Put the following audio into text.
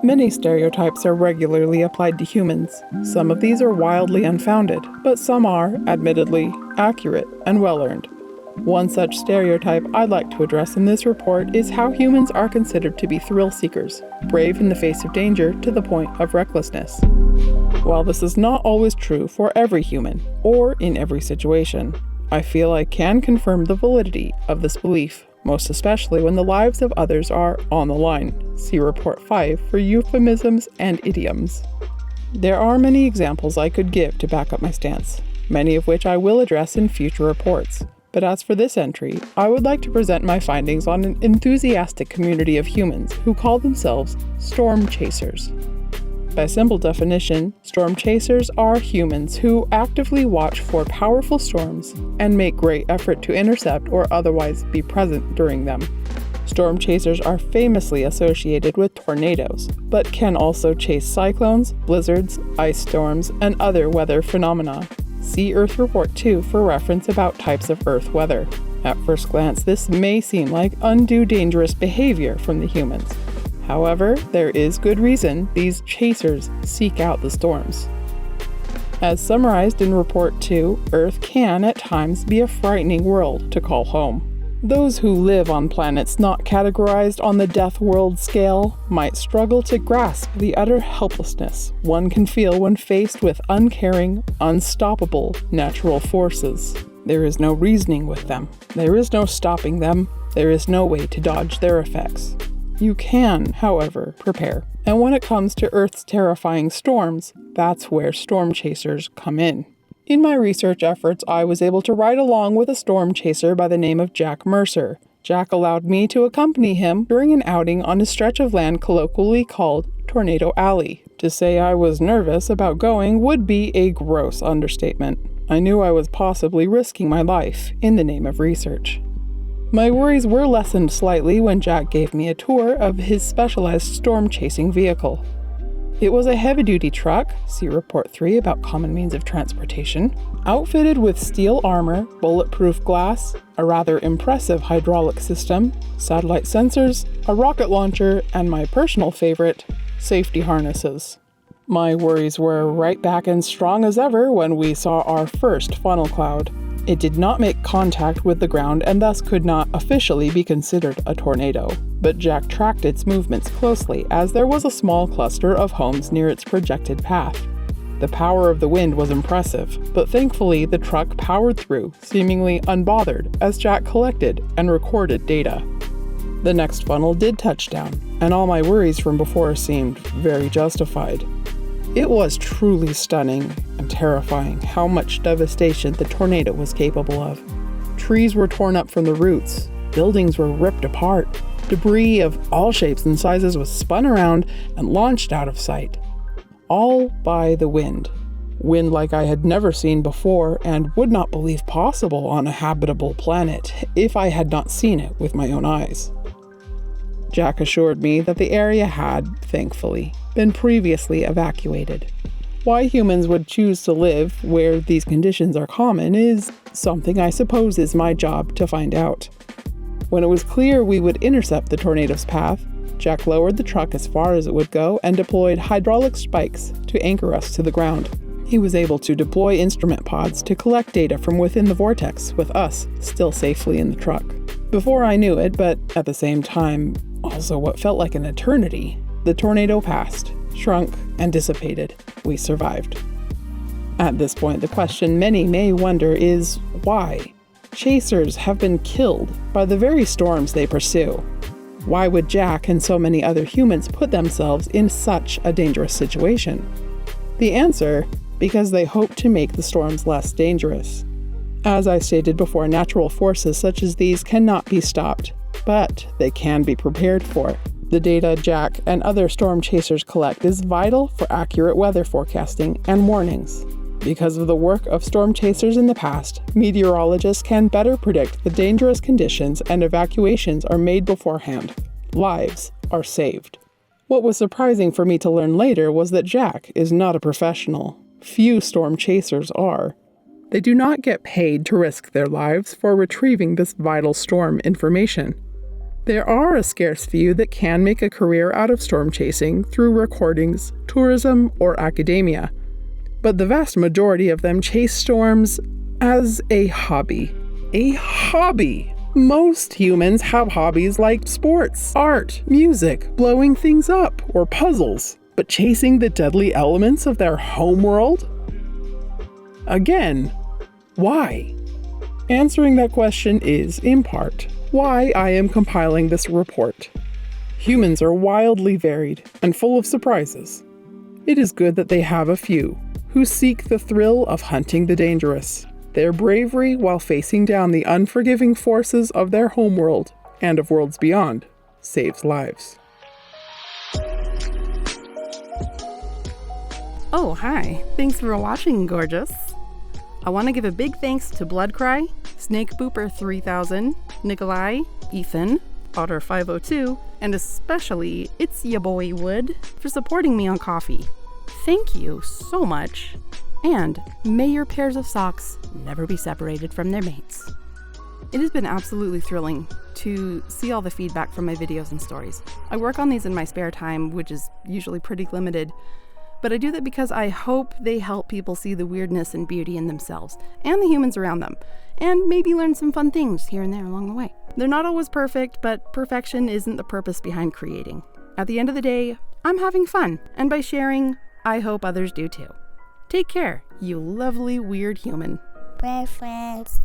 Many stereotypes are regularly applied to humans. Some of these are wildly unfounded, but some are, admittedly, accurate and well-earned. One such stereotype I'd like to address in this report is how humans are considered to be thrill seekers, brave in the face of danger to the point of recklessness. While this is not always true for every human, or in every situation, I feel I can confirm the validity of this belief, most especially when the lives of others are on the line. See Report 5 for euphemisms and idioms. There are many examples I could give to back up my stance, many of which I will address in future reports. But as for this entry, I would like to present my findings on an enthusiastic community of humans who call themselves storm chasers. By simple definition, storm chasers are humans who actively watch for powerful storms and make great effort to intercept or otherwise be present during them. Storm chasers are famously associated with tornadoes, but can also chase cyclones, blizzards, ice storms, and other weather phenomena. See Earth Report 2 for reference about types of Earth weather. At first glance, this may seem like undue dangerous behavior from the humans. However, there is good reason these chasers seek out the storms. As summarized in Report 2, Earth can at times be a frightening world to call home. Those who live on planets not categorized on the death world scale might struggle to grasp the utter helplessness one can feel when faced with uncaring, unstoppable natural forces. There is no reasoning with them. There is no stopping them. There is no way to dodge their effects. You can, however, prepare. And when it comes to Earth's terrifying storms, that's where storm chasers come in. In my research efforts, I was able to ride along with a storm chaser by the name of Jack Mercer. Jack allowed me to accompany him during an outing on a stretch of land colloquially called Tornado Alley. To say I was nervous about going would be a gross understatement. I knew I was possibly risking my life in the name of research. My worries were lessened slightly when Jack gave me a tour of his specialized storm-chasing vehicle. It was a heavy-duty truck, see Report 3 about common means of transportation, outfitted with steel armor, bulletproof glass, a rather impressive hydraulic system, satellite sensors, a rocket launcher, and my personal favorite, safety harnesses. My worries were right back and strong as ever when we saw our first funnel cloud. It did not make contact with the ground and thus could not officially be considered a tornado. But Jack tracked its movements closely as there was a small cluster of homes near its projected path. The power of the wind was impressive, but thankfully the truck powered through, seemingly unbothered, as Jack collected and recorded data. The next funnel did touch down, and all my worries from before seemed very justified. It was truly stunning and terrifying how much devastation the tornado was capable of. Trees were torn up from the roots, buildings were ripped apart, debris of all shapes and sizes was spun around and launched out of sight. All by the wind. Wind like I had never seen before and would not believe possible on a habitable planet if I had not seen it with my own eyes. Jack assured me that the area had, thankfully, been previously evacuated. Why humans would choose to live where these conditions are common is something I suppose is my job to find out. When it was clear we would intercept the tornado's path, Jack lowered the truck as far as it would go and deployed hydraulic spikes to anchor us to the ground. He was able to deploy instrument pods to collect data from within the vortex with us still safely in the truck. Before I knew it, but at the same time, also what felt like an eternity, the tornado passed, shrunk, and dissipated. We survived. At this point, the question many may wonder is why? Chasers have been killed by the very storms they pursue. Why would Jack and so many other humans put themselves in such a dangerous situation? The answer, because they hope to make the storms less dangerous. As I stated before, natural forces such as these cannot be stopped, but they can be prepared for. The data Jack and other storm chasers collect is vital for accurate weather forecasting and warnings. Because of the work of storm chasers in the past, meteorologists can better predict the dangerous conditions and evacuations are made beforehand. Lives are saved. What was surprising for me to learn later was that Jack is not a professional. Few storm chasers are. They do not get paid to risk their lives for retrieving this vital storm information. There are a scarce few that can make a career out of storm chasing through recordings, tourism, or academia, but the vast majority of them chase storms as a hobby. A hobby! Most humans have hobbies like sports, art, music, blowing things up, or puzzles, but chasing the deadly elements of their homeworld? Again, why? Answering that question is, in part, why I am compiling this report. Humans are wildly varied and full of surprises. It is good that they have a few who seek the thrill of hunting the dangerous. Their bravery while facing down the unforgiving forces of their homeworld and of worlds beyond saves lives. Oh, hi. Thanks for watching, gorgeous. I want to give a big thanks to Bloodcry, Snake Booper 3000, Nikolai, Ethan, Otter 502, and especially It's Ya Boy Wood for supporting me on Ko-fi. Thank you so much, and may your pairs of socks never be separated from their mates. It has been absolutely thrilling to see all the feedback from my videos and stories. I work on these in my spare time, which is usually pretty limited, but I do that because I hope they help people see the weirdness and beauty in themselves and the humans around them, and maybe learn some fun things here and there along the way. They're not always perfect, but perfection isn't the purpose behind creating. At the end of the day, I'm having fun, and by sharing, I hope others do too. Take care, you lovely weird human. We're friends.